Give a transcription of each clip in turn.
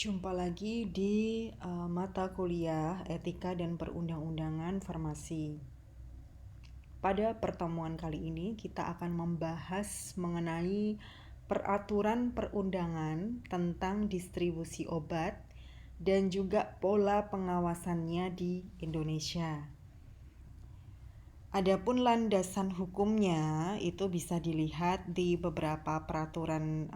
Jumpa lagi di mata kuliah Etika dan Perundang-undangan Farmasi. Pada pertemuan kali ini kita akan membahas mengenai peraturan perundangan tentang distribusi obat dan juga pola pengawasannya di Indonesia. Adapun landasan hukumnya itu bisa dilihat di beberapa peraturan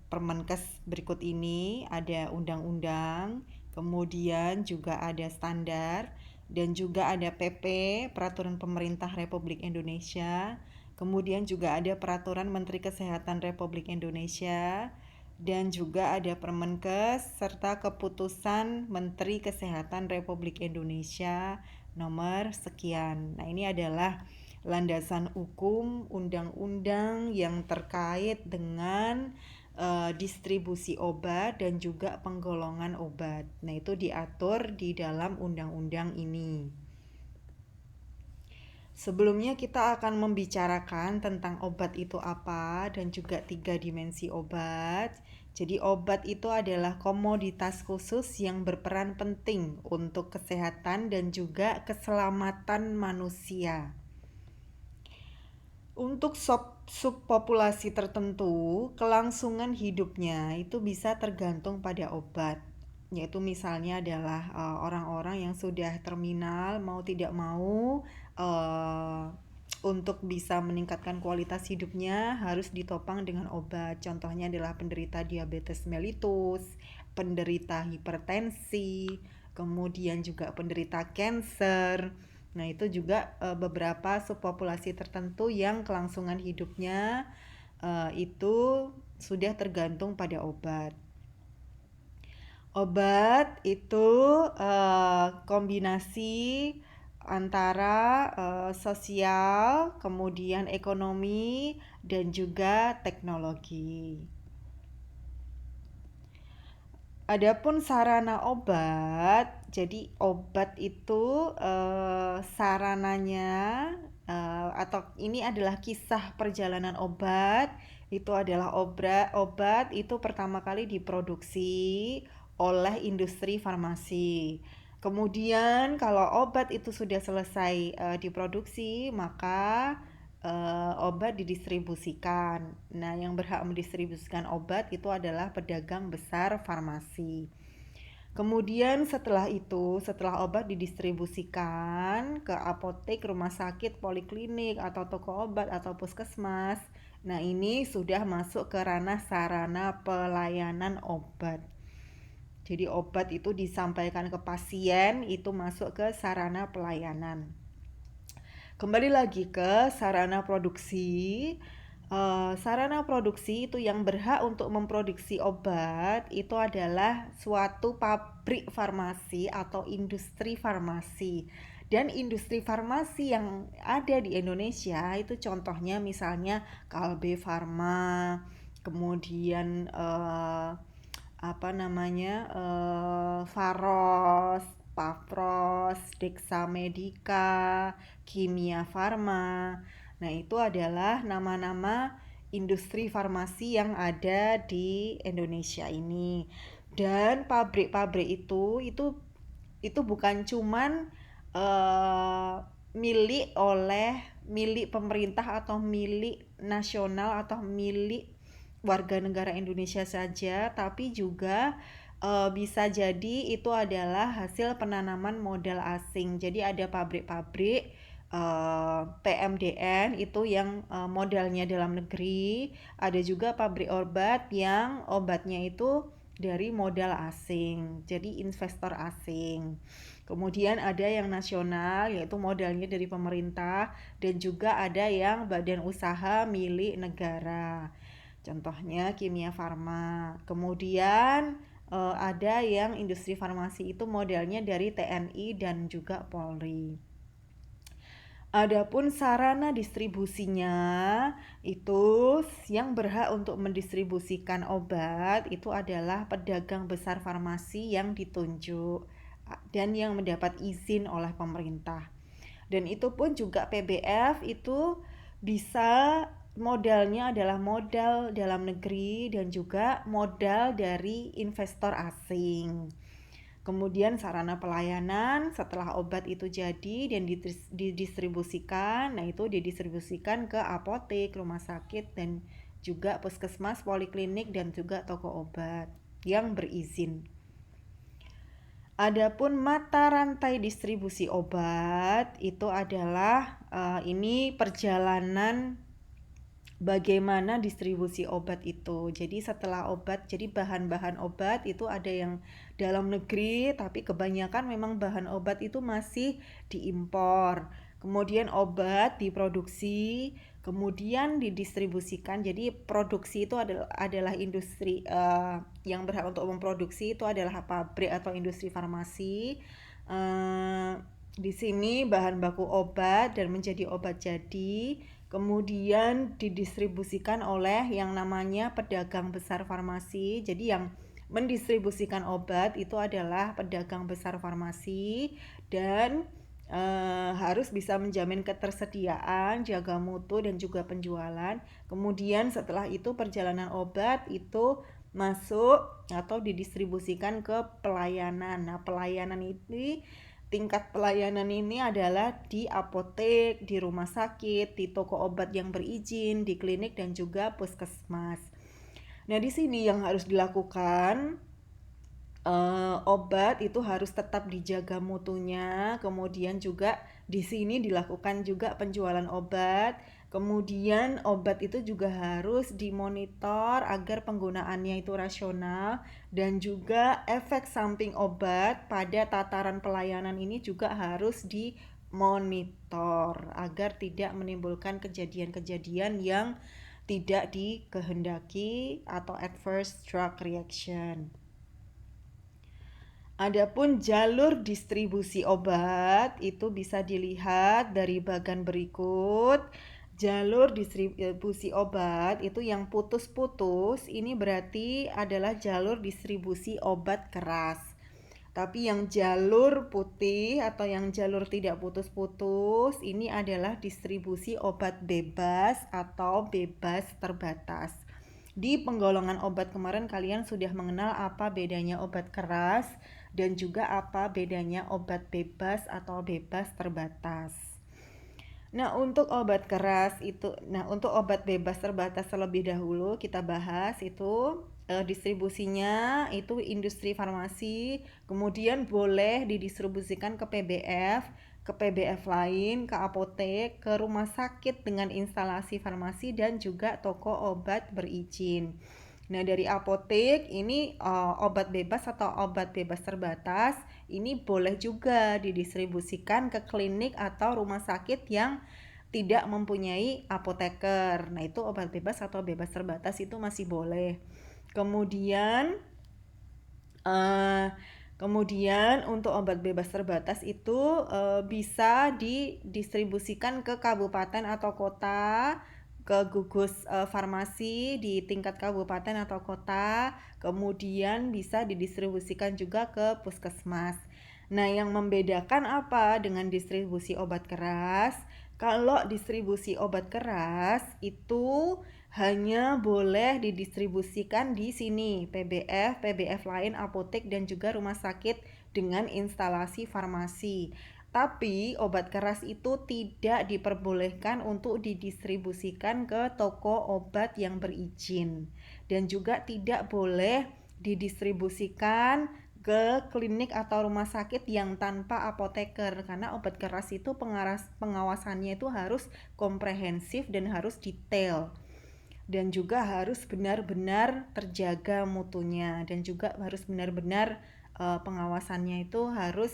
Permenkes berikut ini. Ada undang-undang, kemudian juga ada standar, dan juga ada PP, Peraturan Pemerintah Republik Indonesia. Kemudian juga ada Peraturan Menteri Kesehatan Republik Indonesia, dan juga ada Permenkes serta Keputusan Menteri Kesehatan Republik Indonesia nomor sekian. Nah, ini adalah landasan hukum undang-undang yang terkait dengan distribusi obat dan juga penggolongan obat. Nah, itu diatur di dalam undang-undang ini. Sebelumnya kita akan membicarakan tentang obat itu apa dan juga 3 dimensi obat. Jadi obat itu adalah komoditas khusus yang berperan penting untuk kesehatan dan juga keselamatan manusia. Untuk subpopulasi tertentu, kelangsungan hidupnya itu bisa tergantung pada obat. Yaitu misalnya adalah orang-orang yang sudah terminal, mau tidak mau untuk bisa meningkatkan kualitas hidupnya harus ditopang dengan obat. Contohnya adalah penderita diabetes mellitus, penderita hipertensi, kemudian juga penderita kanker. Nah, itu juga beberapa subpopulasi tertentu yang kelangsungan hidupnya itu sudah tergantung pada obat. Obat itu kombinasi antara sosial, kemudian ekonomi, dan juga teknologi. Adapun sarana obat, jadi obat itu sarananya atau ini adalah kisah perjalanan obat. Itu adalah obat itu pertama kali diproduksi oleh industri farmasi. Kemudian kalau obat itu sudah selesai diproduksi, maka obat didistribusikan. Nah, yang berhak mendistribusikan obat itu adalah pedagang besar farmasi. Kemudian setelah obat didistribusikan ke apotek, rumah sakit, poliklinik, atau toko obat, atau puskesmas. Nah, ini sudah masuk ke ranah sarana pelayanan obat. Jadi obat itu disampaikan ke pasien, itu masuk ke sarana pelayanan. Kembali lagi ke sarana produksi. Sarana produksi itu yang berhak untuk memproduksi obat itu adalah suatu pabrik farmasi atau industri farmasi. Dan industri farmasi yang ada di Indonesia itu contohnya misalnya Kalbe Farma, kemudian Faros, Pafros, Dexamedica, Kimia Farma. Nah, itu adalah nama-nama industri farmasi yang ada di Indonesia ini. Dan pabrik-pabrik itu bukan cuman milik pemerintah atau milik nasional atau milik warga negara Indonesia saja, tapi juga bisa jadi itu adalah hasil penanaman modal asing. Jadi ada pabrik-pabrik PMDN itu yang modalnya dalam negeri, ada juga pabrik obat yang obatnya itu dari modal asing, jadi investor asing. Kemudian ada yang nasional, yaitu modalnya dari pemerintah, dan juga ada yang badan usaha milik negara. Contohnya Kimia Farma. Kemudian ada yang industri farmasi itu modalnya dari TNI dan juga Polri. Adapun sarana distribusinya itu yang berhak untuk mendistribusikan obat itu adalah pedagang besar farmasi yang ditunjuk dan yang mendapat izin oleh pemerintah. Dan itu pun juga PBF itu bisa modalnya adalah modal dalam negeri dan juga modal dari investor asing. Kemudian sarana pelayanan setelah obat itu jadi dan didistribusikan, nah itu didistribusikan ke apotek, rumah sakit dan juga puskesmas, poliklinik dan juga toko obat yang berizin. Adapun mata rantai distribusi obat itu adalah ini perjalanan bagaimana distribusi obat itu. Jadi setelah obat, jadi bahan-bahan obat itu ada yang dalam negeri, tapi kebanyakan memang bahan obat itu masih diimpor. Kemudian obat diproduksi, kemudian didistribusikan. Jadi produksi itu adalah industri yang berhak untuk memproduksi itu adalah pabrik atau industri farmasi. Di sini bahan baku obat dan menjadi obat jadi kemudian didistribusikan oleh yang namanya pedagang besar farmasi. Jadi yang mendistribusikan obat itu adalah pedagang besar farmasi dan harus bisa menjamin ketersediaan, jaga mutu dan juga penjualan. Kemudian setelah itu perjalanan obat itu masuk atau didistribusikan ke pelayanan. Nah, pelayanan ini tingkat pelayanan ini adalah di apotek, di rumah sakit, di toko obat yang berizin, di klinik dan juga puskesmas. Nah, di sini yang harus dilakukan obat itu harus tetap dijaga mutunya, kemudian juga di sini dilakukan juga penjualan obat, kemudian obat itu juga harus dimonitor agar penggunaannya itu rasional dan juga efek samping obat pada tataran pelayanan ini juga harus dimonitor agar tidak menimbulkan kejadian-kejadian yang tidak dikehendaki atau adverse drug reaction. Adapun jalur distribusi obat itu bisa dilihat dari bagan berikut. Jalur distribusi obat itu yang putus-putus ini berarti adalah jalur distribusi obat keras. Tapi yang jalur putih atau yang jalur tidak putus-putus ini adalah distribusi obat bebas atau bebas terbatas. Di penggolongan obat kemarin kalian sudah mengenal apa bedanya obat keras dan juga apa bedanya obat bebas atau bebas terbatas. Nah, untuk obat keras itu, untuk obat bebas terbatas terlebih dahulu kita bahas itu distribusinya itu industri farmasi, kemudian boleh didistribusikan ke PBF lain, ke apotek, ke rumah sakit dengan instalasi farmasi dan juga toko obat berizin. Nah, dari apotek ini obat bebas atau obat bebas terbatas ini boleh juga didistribusikan ke klinik atau rumah sakit yang tidak mempunyai apoteker. Nah, itu obat bebas atau bebas terbatas itu masih boleh. Kemudian untuk obat bebas terbatas itu bisa didistribusikan ke kabupaten atau kota, ke gugus farmasi di tingkat kabupaten atau kota, kemudian bisa didistribusikan juga ke puskesmas. Nah, yang membedakan apa dengan distribusi obat keras? Kalau distribusi obat keras itu hanya boleh didistribusikan di sini, PBF lain, apotek dan juga rumah sakit dengan instalasi farmasi. Tapi obat keras itu tidak diperbolehkan untuk didistribusikan ke toko obat yang berizin dan juga tidak boleh didistribusikan ke klinik atau rumah sakit yang tanpa apoteker karena obat keras itu pengawasannya itu harus komprehensif dan harus detail dan juga harus benar-benar terjaga mutunya dan juga harus benar-benar pengawasannya itu harus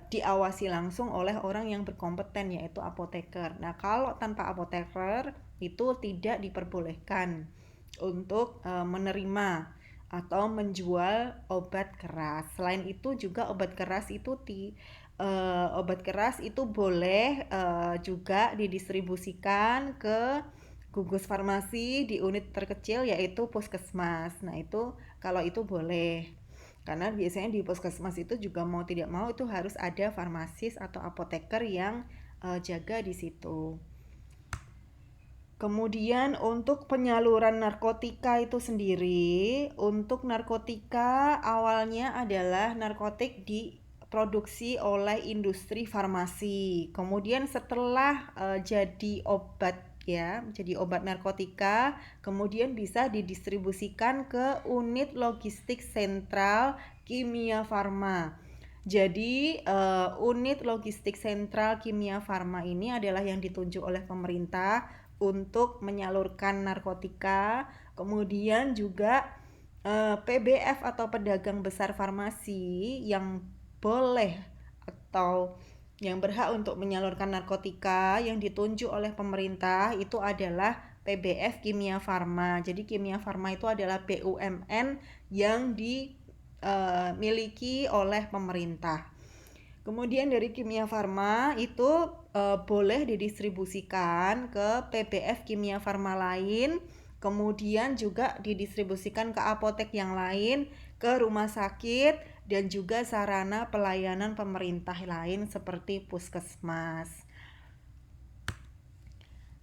diawasi langsung oleh orang yang berkompeten yaitu apoteker. Nah, kalau tanpa apoteker itu tidak diperbolehkan untuk menerima atau menjual obat keras. Selain itu juga obat keras itu boleh juga didistribusikan ke gugus farmasi di unit terkecil yaitu puskesmas. Nah, itu kalau itu boleh. Karena biasanya di puskesmas itu juga mau tidak mau itu harus ada farmasis atau apoteker yang jaga di situ. Kemudian untuk penyaluran narkotika itu sendiri, untuk narkotika awalnya adalah narkotik diproduksi oleh industri farmasi. Kemudian setelah jadi obat ya, jadi obat narkotika, kemudian bisa didistribusikan ke unit logistik sentral Kimia Farma. Jadi unit logistik sentral Kimia Farma ini adalah yang ditunjuk oleh pemerintah untuk menyalurkan narkotika, kemudian juga PBF atau pedagang besar farmasi yang boleh atau yang berhak untuk menyalurkan narkotika yang ditunjuk oleh pemerintah itu adalah PBF Kimia Farma. Jadi Kimia Farma itu adalah BUMN yang dimiliki oleh pemerintah. Kemudian dari Kimia Farma itu boleh didistribusikan ke PBF Kimia Farma lain, kemudian juga didistribusikan ke apotek yang lain, ke rumah sakit, dan juga sarana pelayanan pemerintah lain seperti puskesmas.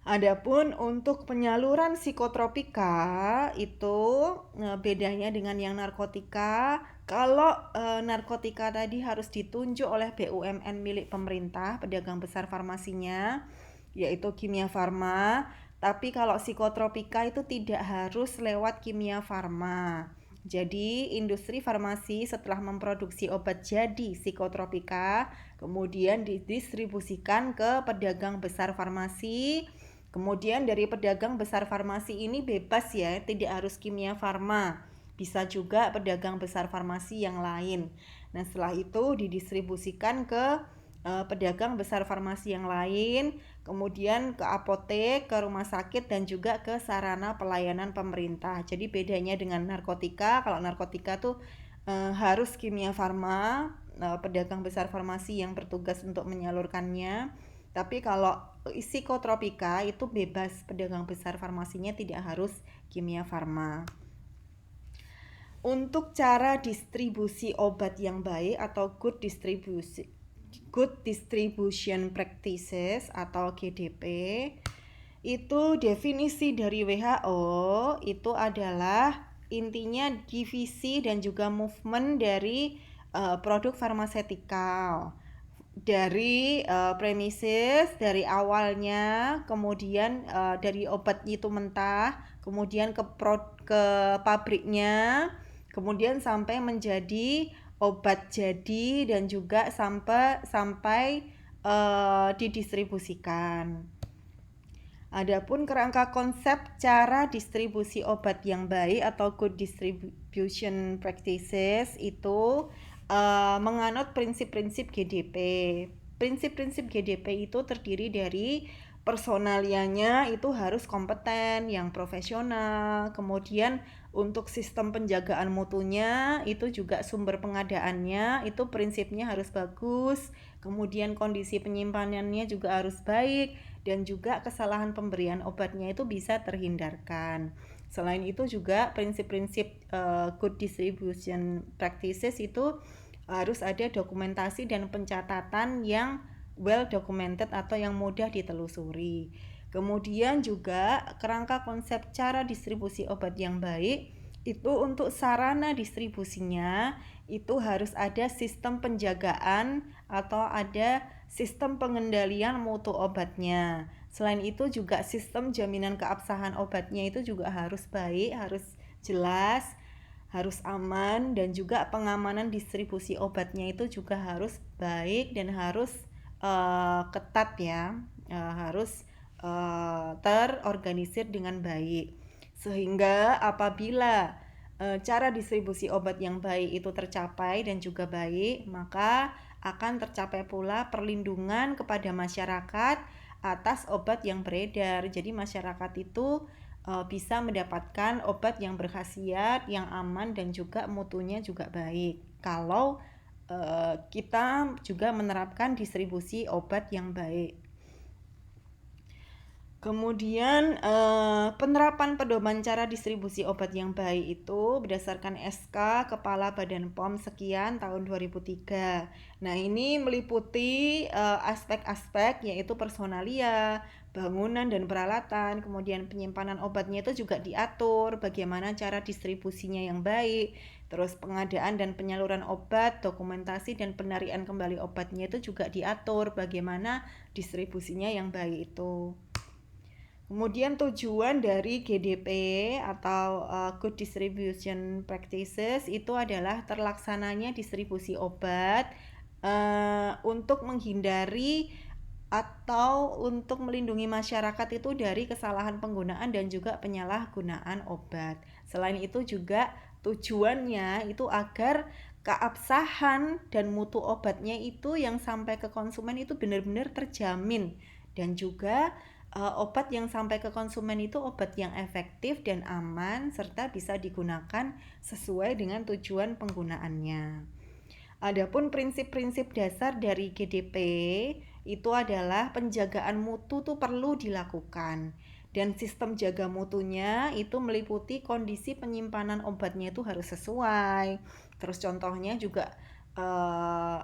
Adapun untuk penyaluran psikotropika itu bedanya dengan yang narkotika. Kalau narkotika tadi harus ditunjuk oleh BUMN milik pemerintah, pedagang besar farmasinya, yaitu Kimia Farma. Tapi kalau psikotropika itu tidak harus lewat Kimia Farma. Jadi industri farmasi setelah memproduksi obat jadi psikotropika, kemudian didistribusikan ke pedagang besar farmasi. Kemudian dari pedagang besar farmasi ini bebas ya, tidak harus Kimia Farma. Bisa juga pedagang besar farmasi yang lain. Nah, setelah itu didistribusikan ke pedagang besar farmasi yang lain, kemudian ke apotek, ke rumah sakit, dan juga ke sarana pelayanan pemerintah. Jadi bedanya dengan narkotika, kalau narkotika tuh harus Kimia Farma, pedagang besar farmasi yang bertugas untuk menyalurkannya. Tapi kalau psikotropika itu bebas, pedagang besar farmasinya tidak harus Kimia Farma. Untuk cara distribusi obat yang baik atau good distribution practices atau GDP, itu definisi dari WHO itu adalah intinya divisi dan juga movement dari produk farmasetikal dari premises dari awalnya, kemudian dari obat itu mentah, kemudian ke pabriknya, kemudian sampai menjadi obat jadi dan juga sampai didistribusikan. Adapun kerangka konsep cara distribusi obat yang baik atau good distribution practices itu menganut prinsip-prinsip GDP. Prinsip-prinsip GDP itu terdiri dari personalianya itu harus kompeten, yang profesional. Kemudian untuk sistem penjagaan mutunya itu juga sumber pengadaannya itu prinsipnya harus bagus. Kemudian kondisi penyimpanannya juga harus baik dan juga kesalahan pemberian obatnya itu bisa terhindarkan. Selain itu juga prinsip-prinsip good distribution practices itu harus ada dokumentasi dan pencatatan yang well documented atau yang mudah ditelusuri. Kemudian juga kerangka konsep cara distribusi obat yang baik itu untuk sarana distribusinya itu harus ada sistem penjagaan atau ada sistem pengendalian mutu obatnya. Selain itu juga sistem jaminan keabsahan obatnya itu juga harus baik, harus jelas, harus aman, dan juga pengamanan distribusi obatnya itu juga harus baik dan harus ketat ya, harus terorganisir dengan baik. Sehingga apabila cara distribusi obat yang baik itu tercapai dan juga baik, maka akan tercapai pula perlindungan kepada masyarakat atas obat yang beredar. Jadi masyarakat itu bisa mendapatkan obat yang berkhasiat, yang aman dan juga mutunya juga baik. Kalau kita juga menerapkan distribusi obat yang baik. Kemudian penerapan pedoman cara distribusi obat yang baik itu berdasarkan SK Kepala Badan POM sekian tahun 2003. Nah, ini meliputi aspek-aspek yaitu personalia, bangunan dan peralatan, kemudian penyimpanan obatnya itu juga diatur, bagaimana cara distribusinya yang baik, terus pengadaan dan penyaluran obat, dokumentasi dan penarikan kembali obatnya itu juga diatur, bagaimana distribusinya yang baik itu. Kemudian tujuan dari GDP atau Good Distribution Practices itu adalah terlaksananya distribusi obat untuk menghindari atau untuk melindungi masyarakat itu dari kesalahan penggunaan dan juga penyalahgunaan obat. Selain itu juga tujuannya itu agar keabsahan dan mutu obatnya itu yang sampai ke konsumen itu benar-benar terjamin, dan juga obat yang sampai ke konsumen itu obat yang efektif dan aman serta bisa digunakan sesuai dengan tujuan penggunaannya. Adapun prinsip-prinsip dasar dari GDP itu adalah penjagaan mutu tuh perlu dilakukan, dan sistem jaga mutunya itu meliputi kondisi penyimpanan obatnya itu harus sesuai. Terus contohnya juga eh,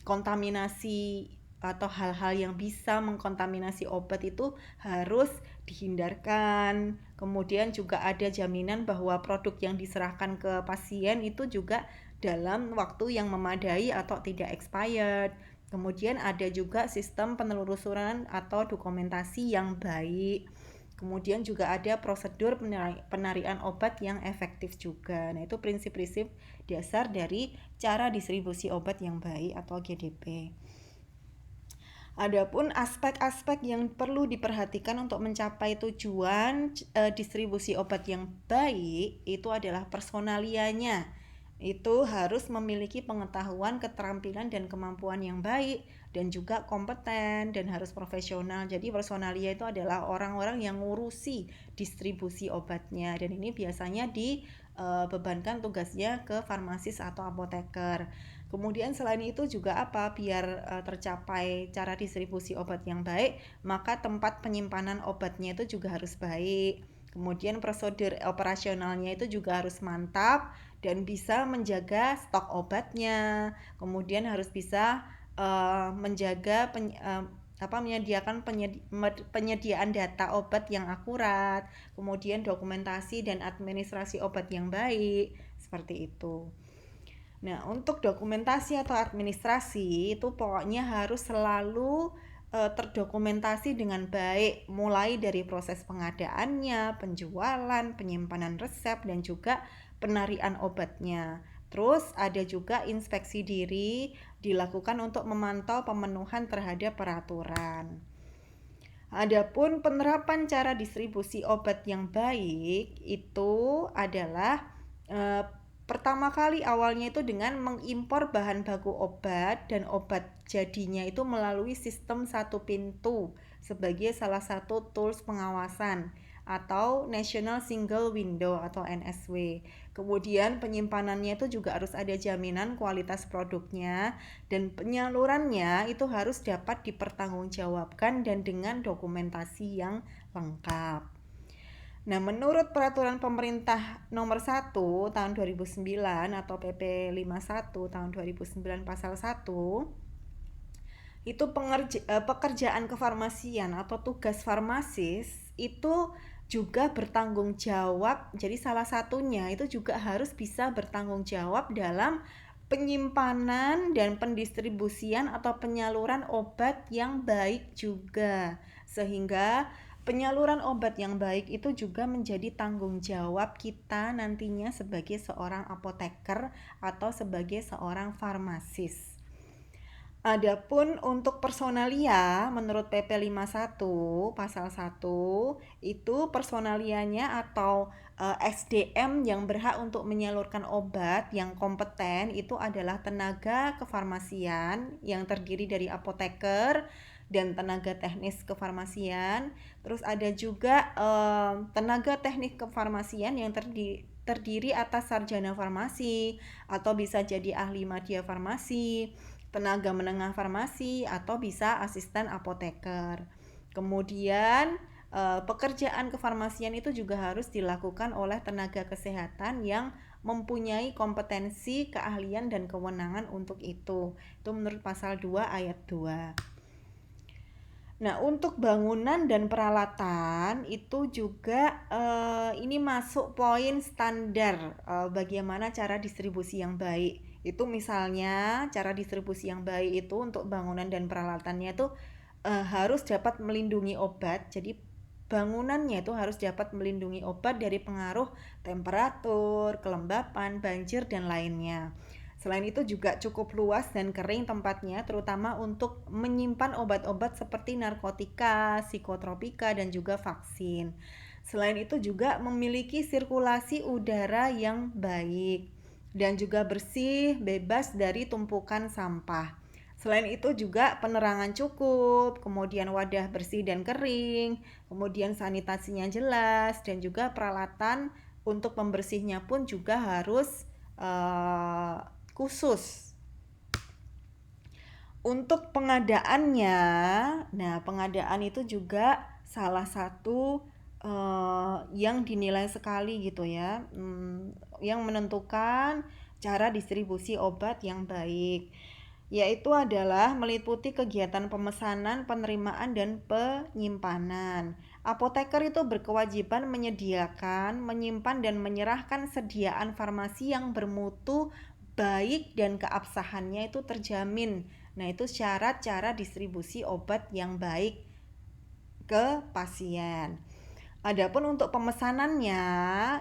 kontaminasi atau hal-hal yang bisa mengkontaminasi obat itu harus dihindarkan. Kemudian juga ada jaminan bahwa produk yang diserahkan ke pasien itu juga dalam waktu yang memadai atau tidak expired. Kemudian ada juga sistem penelusuran atau dokumentasi yang baik. Kemudian juga ada prosedur penarikan obat yang efektif juga. Nah, itu prinsip-prinsip dasar dari cara distribusi obat yang baik atau GDP. Adapun aspek-aspek yang perlu diperhatikan untuk mencapai tujuan distribusi obat yang baik itu adalah personalianya. Itu harus memiliki pengetahuan, keterampilan dan kemampuan yang baik dan juga kompeten dan harus profesional. Jadi personalia itu adalah orang-orang yang ngurusi distribusi obatnya, dan ini biasanya dibebankan tugasnya ke farmasis atau apoteker. Kemudian selain itu juga apa? Biar tercapai cara distribusi obat yang baik, maka tempat penyimpanan obatnya itu juga harus baik. Kemudian prosedur operasionalnya itu juga harus mantap dan bisa menjaga stok obatnya. Kemudian harus bisa menjaga menyediakan penyediaan data obat yang akurat, kemudian dokumentasi dan administrasi obat yang baik, seperti itu. Nah, untuk dokumentasi atau administrasi itu pokoknya harus selalu terdokumentasi dengan baik, mulai dari proses pengadaannya, penjualan, penyimpanan resep, dan juga penarikan obatnya. Terus ada juga inspeksi diri dilakukan untuk memantau pemenuhan terhadap peraturan. Adapun penerapan cara distribusi obat yang baik itu adalah pertama kali awalnya itu dengan mengimpor bahan baku obat dan obat jadinya itu melalui sistem satu pintu sebagai salah satu tools pengawasan atau National Single Window atau NSW. Kemudian penyimpanannya itu juga harus ada jaminan kualitas produknya, dan penyalurannya itu harus dapat dipertanggungjawabkan dan dengan dokumentasi yang lengkap. Nah, menurut peraturan pemerintah nomor 1 tahun 2009 atau PP 51 tahun 2009 pasal 1, itu pekerjaan kefarmasian atau tugas farmasis itu juga bertanggung jawab. Jadi salah satunya itu juga harus bisa bertanggung jawab dalam penyimpanan dan pendistribusian atau penyaluran obat yang baik juga, sehingga penyaluran obat yang baik itu juga menjadi tanggung jawab kita nantinya sebagai seorang apoteker atau sebagai seorang farmasis. Adapun untuk personalia menurut PP 51 pasal 1 itu personalianya atau SDM yang berhak untuk menyalurkan obat yang kompeten itu adalah tenaga kefarmasian yang terdiri dari apoteker dan tenaga teknis kefarmasian. Terus ada juga tenaga teknik kefarmasian yang terdiri atas sarjana farmasi atau bisa jadi ahli madya farmasi, tenaga menengah farmasi, atau bisa asisten apoteker. Kemudian pekerjaan kefarmasian itu juga harus dilakukan oleh tenaga kesehatan yang mempunyai kompetensi, keahlian, dan kewenangan untuk itu. Itu menurut pasal 2 ayat 2. Nah, untuk bangunan dan peralatan itu juga ini masuk poin standar bagaimana cara distribusi yang baik. Itu misalnya cara distribusi yang baik itu untuk bangunan dan peralatannya itu harus dapat melindungi obat. Jadi bangunannya itu harus dapat melindungi obat dari pengaruh temperatur, kelembapan, banjir, dan lainnya. Selain itu juga cukup luas dan kering tempatnya, terutama untuk menyimpan obat-obat seperti narkotika, psikotropika, dan juga vaksin. Selain itu juga memiliki sirkulasi udara yang baik dan juga bersih, bebas dari tumpukan sampah. Selain itu juga penerangan cukup, kemudian wadah bersih dan kering, kemudian sanitasinya jelas, dan juga peralatan untuk pembersihnya pun juga harus khusus. Untuk pengadaannya, nah pengadaan itu juga salah satu yang dinilai sekali gitu ya, yang menentukan cara distribusi obat yang baik, yaitu adalah meliputi kegiatan pemesanan, penerimaan, dan penyimpanan. Apoteker itu berkewajiban menyediakan, menyimpan, dan menyerahkan sediaan farmasi yang bermutu baik dan keabsahannya itu terjamin. Nah, itu syarat cara distribusi obat yang baik ke pasien. Adapun untuk pemesanannya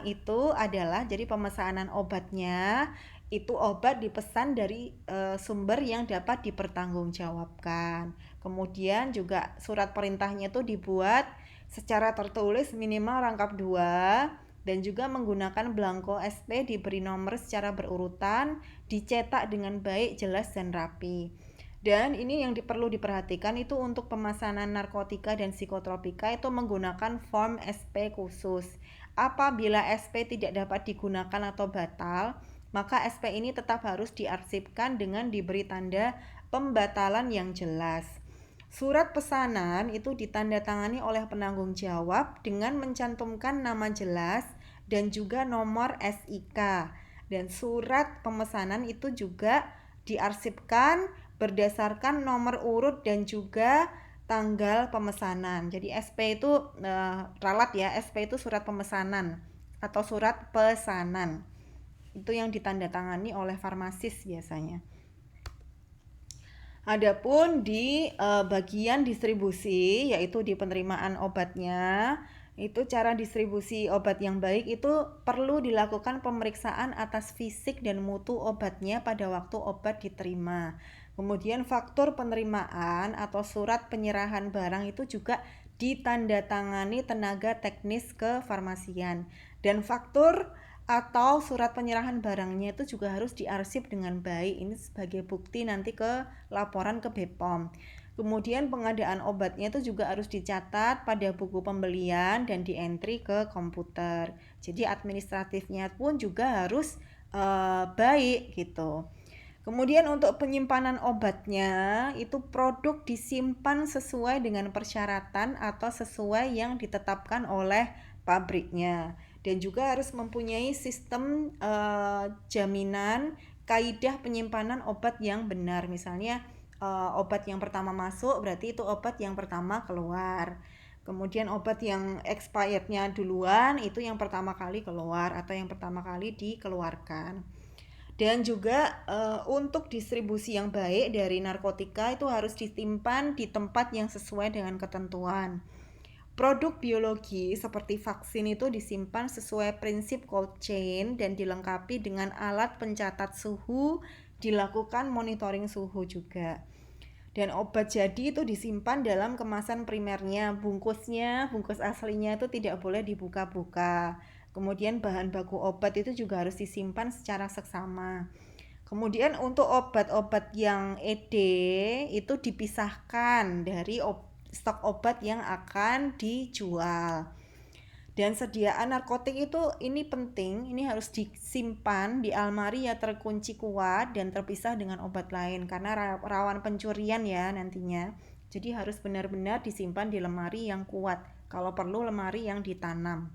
itu adalah jadi pemesanan obatnya itu obat dipesan dari sumber yang dapat dipertanggungjawabkan. Kemudian juga surat perintahnya itu dibuat secara tertulis minimal rangkap 2 dan juga menggunakan belangko SP diberi nomor secara berurutan, dicetak dengan baik, jelas, dan rapi. Dan ini yang perlu diperhatikan itu untuk pemesanan narkotika dan psikotropika itu menggunakan form SP khusus. Apabila SP tidak dapat digunakan atau batal, maka SP ini tetap harus diarsipkan dengan diberi tanda pembatalan yang jelas. Surat pesanan itu ditandatangani oleh penanggung jawab dengan mencantumkan nama jelas dan juga nomor SIK. Dan surat pemesanan itu juga diarsipkan berdasarkan nomor urut dan juga tanggal pemesanan. Jadi SP itu ralat ya, SP itu surat pemesanan atau surat pesanan. Itu yang ditandatangani oleh farmasis biasanya. Adapun di bagian distribusi, yaitu di penerimaan obatnya, itu cara distribusi obat yang baik itu perlu dilakukan pemeriksaan atas fisik dan mutu obatnya pada waktu obat diterima. Kemudian faktur penerimaan atau surat penyerahan barang itu juga ditandatangani tenaga teknis kefarmasian. Dan faktur atau surat penyerahan barangnya itu juga harus diarsip dengan baik. Ini sebagai bukti nanti ke laporan ke BPOM. Kemudian pengadaan obatnya itu juga harus dicatat pada buku pembelian dan di-entry ke komputer. Jadi administratifnya pun juga harus baik gitu. Kemudian untuk penyimpanan obatnya itu produk disimpan sesuai dengan persyaratan atau sesuai yang ditetapkan oleh pabriknya. Dan juga harus mempunyai sistem jaminan kaidah penyimpanan obat yang benar. Misalnya obat yang pertama masuk berarti itu obat yang pertama keluar. Kemudian obat yang expirednya duluan itu yang pertama kali keluar atau yang pertama kali dikeluarkan. Dan juga untuk distribusi yang baik dari narkotika itu harus disimpan di tempat yang sesuai dengan ketentuan. Produk biologi seperti vaksin itu disimpan sesuai prinsip cold chain dan dilengkapi dengan alat pencatat suhu, dilakukan monitoring suhu juga. Dan obat jadi itu disimpan dalam kemasan primernya, bungkus aslinya itu tidak boleh dibuka-buka. Kemudian bahan baku obat itu juga harus disimpan secara seksama. Kemudian untuk obat-obat yang ED itu dipisahkan dari stok obat yang akan dijual. Dan sediaan narkotik itu ini penting, ini harus disimpan di almari ya terkunci kuat dan terpisah dengan obat lain karena rawan pencurian ya nantinya. Jadi harus benar-benar disimpan di lemari yang kuat Kalau perlu lemari yang ditanam.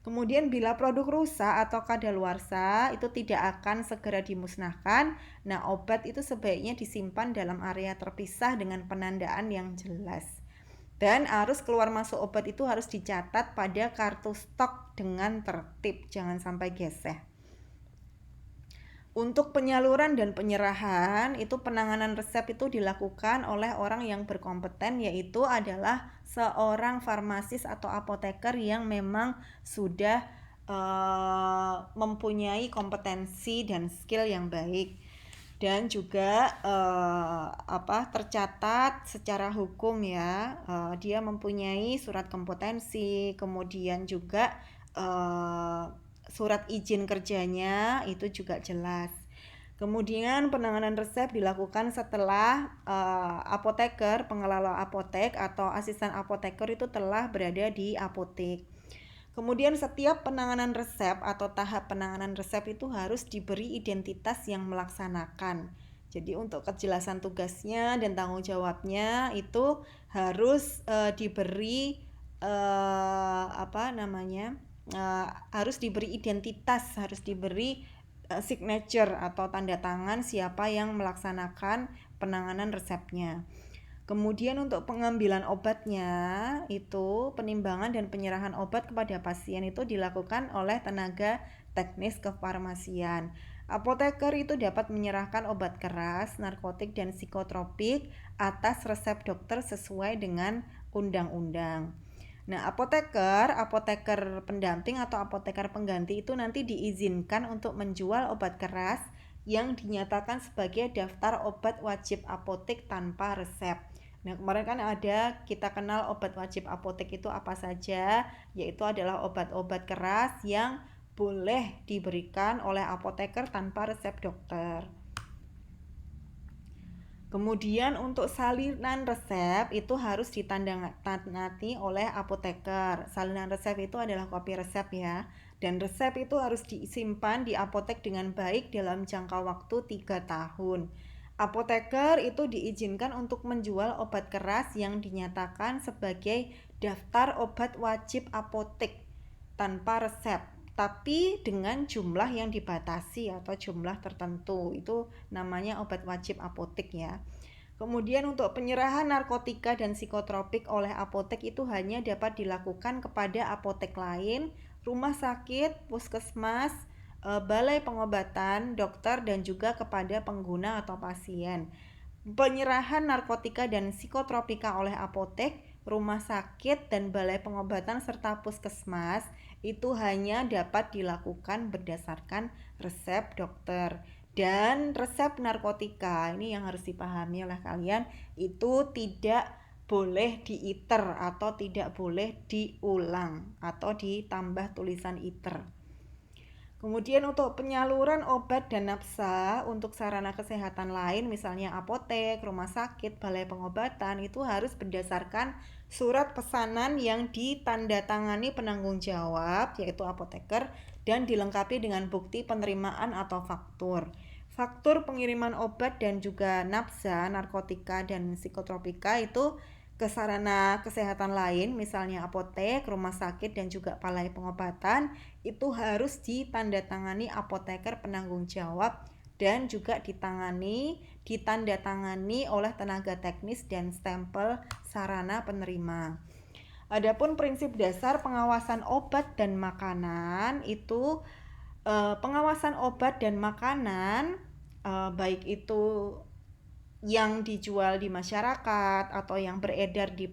Kemudian bila produk rusak atau kadaluarsa itu tidak akan segera dimusnahkan. Nah, obat itu sebaiknya disimpan dalam area terpisah dengan penandaan yang jelas. Dan arus keluar masuk obat itu harus dicatat pada kartu stok dengan tertib, jangan sampai geseh. Untuk penyaluran dan penyerahan itu penanganan resep itu dilakukan oleh orang yang berkompeten, yaitu adalah seorang farmasis atau apoteker yang memang sudah mempunyai kompetensi dan skill yang baik, dan juga tercatat secara hukum ya, dia mempunyai surat kompetensi, kemudian juga surat izin kerjanya itu juga jelas. Kemudian penanganan resep dilakukan setelah apoteker, pengelola apotek atau asisten apoteker itu telah berada di apotek. Kemudian setiap penanganan resep atau tahap penanganan resep itu harus diberi identitas yang melaksanakan. Jadi untuk kejelasan tugasnya dan tanggung jawabnya itu harus diberi harus diberi identitas, harus diberi signature atau tanda tangan siapa yang melaksanakan penanganan resepnya. Kemudian untuk pengambilan obatnya itu penimbangan dan penyerahan obat kepada pasien itu dilakukan oleh tenaga teknis kefarmasian. Apoteker itu dapat menyerahkan obat keras, narkotik dan psikotropik atas resep dokter sesuai dengan undang-undang. Nah, apoteker pendamping atau apoteker pengganti itu nanti diizinkan untuk menjual obat keras yang dinyatakan sebagai daftar obat wajib apotek tanpa resep. Nah, kemarin kan ada kita kenal obat wajib apotek itu apa saja, yaitu adalah obat-obat keras yang boleh diberikan oleh apoteker tanpa resep dokter. Kemudian untuk salinan resep itu harus ditandangani oleh apoteker. Salinan resep itu adalah kopi resep ya. Dan resep itu harus disimpan di apotek dengan baik dalam jangka waktu 3 tahun. Apoteker itu diizinkan untuk menjual obat keras yang dinyatakan sebagai daftar obat wajib apotek tanpa resep, tapi dengan jumlah yang dibatasi atau jumlah tertentu. Itu namanya obat wajib apotek ya. Kemudian untuk penyerahan narkotika dan psikotropik oleh apotek itu hanya dapat dilakukan kepada apotek lain, rumah sakit, puskesmas, balai pengobatan, dokter, dan juga kepada pengguna atau pasien. Penyerahan narkotika dan psikotropika oleh apotek, rumah sakit, dan balai pengobatan serta puskesmas itu hanya dapat dilakukan berdasarkan resep dokter. Dan resep narkotika ini yang harus dipahami oleh kalian, itu tidak boleh diiter atau tidak boleh diulang atau ditambah tulisan iter. Kemudian untuk penyaluran obat dan nafsa untuk sarana kesehatan lain, misalnya apotek, rumah sakit, balai pengobatan, itu harus berdasarkan surat pesanan yang ditandatangani penanggung jawab, yaitu apoteker, dan dilengkapi dengan bukti penerimaan atau faktur. Faktur pengiriman obat dan juga nafsa, narkotika, dan psikotropika itu ke sarana kesehatan lain, misalnya apotek, rumah sakit, dan juga balai pengobatan, itu harus ditandatangani apoteker penanggung jawab dan juga ditandatangani oleh tenaga teknis dan stempel sarana penerima. Adapun prinsip dasar pengawasan obat dan makanan itu pengawasan obat dan makanan baik itu yang dijual di masyarakat atau yang beredar di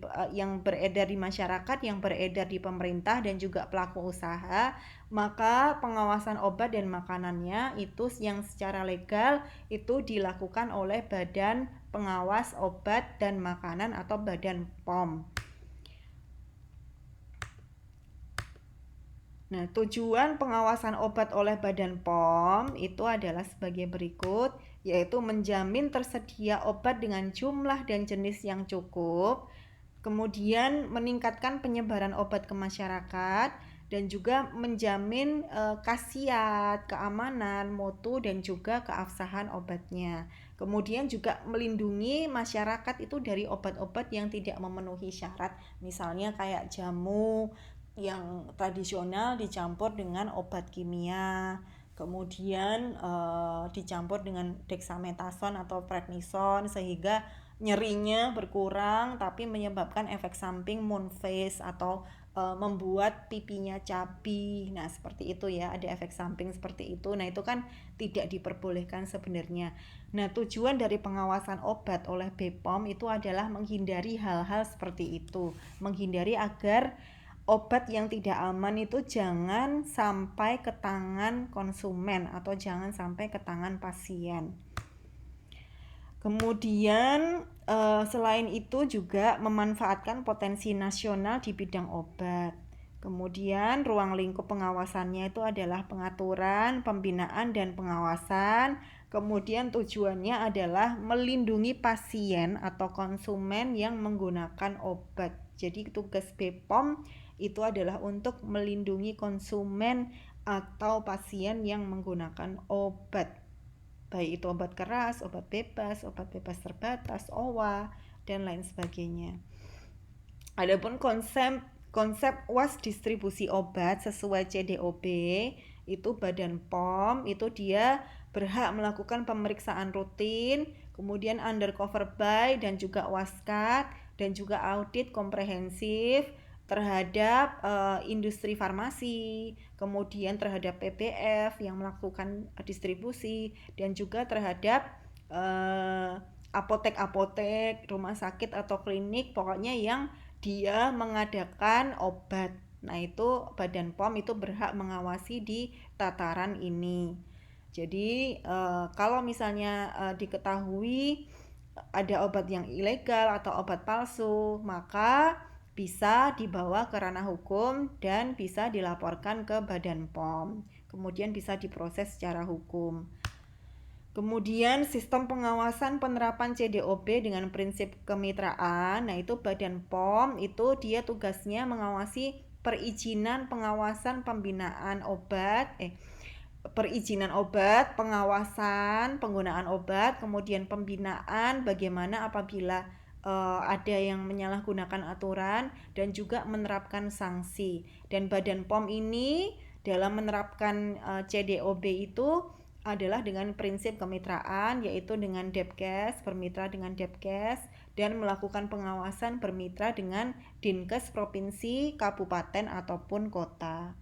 masyarakat, yang beredar di pemerintah dan juga pelaku usaha, maka pengawasan obat dan makanannya itu yang secara legal itu dilakukan oleh Badan Pengawas Obat dan Makanan atau Badan POM. Nah, tujuan pengawasan obat oleh Badan POM itu adalah sebagai berikut, yaitu menjamin tersedia obat dengan jumlah dan jenis yang cukup, kemudian meningkatkan penyebaran obat ke masyarakat, dan juga menjamin khasiat, keamanan, mutu dan juga keabsahan obatnya. Kemudian juga melindungi masyarakat itu dari obat-obat yang tidak memenuhi syarat, misalnya kayak jamu yang tradisional dicampur dengan obat kimia, kemudian dicampur dengan dexamethasone atau prednison sehingga nyerinya berkurang tapi menyebabkan efek samping moon face atau membuat pipinya cabi. Nah, seperti itu ya, ada efek samping seperti itu. Nah, itu kan tidak diperbolehkan sebenarnya. Nah, tujuan dari pengawasan obat oleh BPOM itu adalah menghindari hal-hal seperti itu, menghindari agar obat yang tidak aman itu jangan sampai ke tangan konsumen atau jangan sampai ke tangan pasien. Kemudian selain itu juga memanfaatkan potensi nasional di bidang obat. Kemudian ruang lingkup pengawasannya itu adalah pengaturan, pembinaan dan pengawasan. Kemudian tujuannya adalah melindungi pasien atau konsumen yang menggunakan obat. Jadi tugas BPOM itu adalah untuk melindungi konsumen atau pasien yang menggunakan obat. Baik itu obat keras, obat bebas terbatas, OWA, dan lain sebagainya. Adapun konsep was distribusi obat sesuai CDOB itu Badan POM itu dia berhak melakukan pemeriksaan rutin, kemudian undercover buy dan juga waskat dan juga audit komprehensif terhadap industri farmasi, kemudian terhadap PBF yang melakukan distribusi dan juga terhadap apotek-apotek, rumah sakit atau klinik pokoknya yang dia mengadakan obat. Nah, itu Badan POM itu berhak mengawasi di tataran ini. Jadi kalau misalnya diketahui ada obat yang ilegal atau obat palsu, maka bisa dibawa ke ranah hukum dan bisa dilaporkan ke Badan POM. Kemudian bisa diproses secara hukum. Kemudian sistem pengawasan penerapan CDOB dengan prinsip kemitraan. Nah, itu Badan POM itu dia tugasnya mengawasi perizinan, pengawasan, pembinaan obat, perizinan obat, pengawasan penggunaan obat, kemudian pembinaan bagaimana apabila ada yang menyalahgunakan aturan dan juga menerapkan sanksi. Dan Badan POM ini dalam menerapkan CDOB itu adalah dengan prinsip kemitraan, yaitu dengan Depkes, bermitra dengan Depkes, dan melakukan pengawasan bermitra dengan Dinkes provinsi, kabupaten ataupun kota.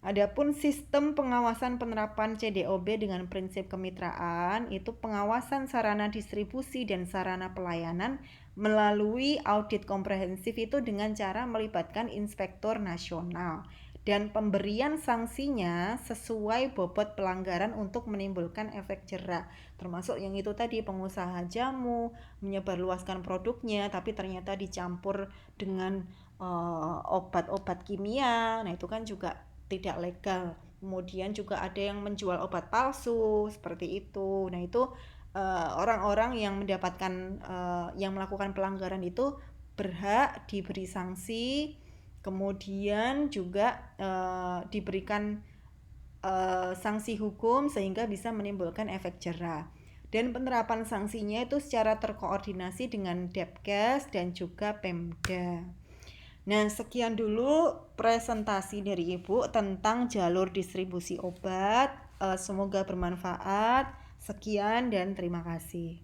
Adapun sistem pengawasan penerapan CDOB dengan prinsip kemitraan itu pengawasan sarana distribusi dan sarana pelayanan melalui audit komprehensif itu dengan cara melibatkan inspektur nasional dan pemberian sanksinya sesuai bobot pelanggaran untuk menimbulkan efek jera, termasuk yang itu tadi pengusaha jamu menyebarluaskan produknya tapi ternyata dicampur dengan obat-obat kimia. Nah, itu kan juga tidak legal. Kemudian juga ada yang menjual obat palsu seperti itu. Nah, itu orang-orang yang mendapatkan yang melakukan pelanggaran itu berhak diberi sanksi, kemudian juga diberikan sanksi hukum sehingga bisa menimbulkan efek jera. Dan penerapan sanksinya itu secara terkoordinasi dengan Depkes dan juga Pemda. Nah, sekian dulu presentasi dari Ibu tentang jalur distribusi obat. Semoga bermanfaat. Sekian dan terima kasih.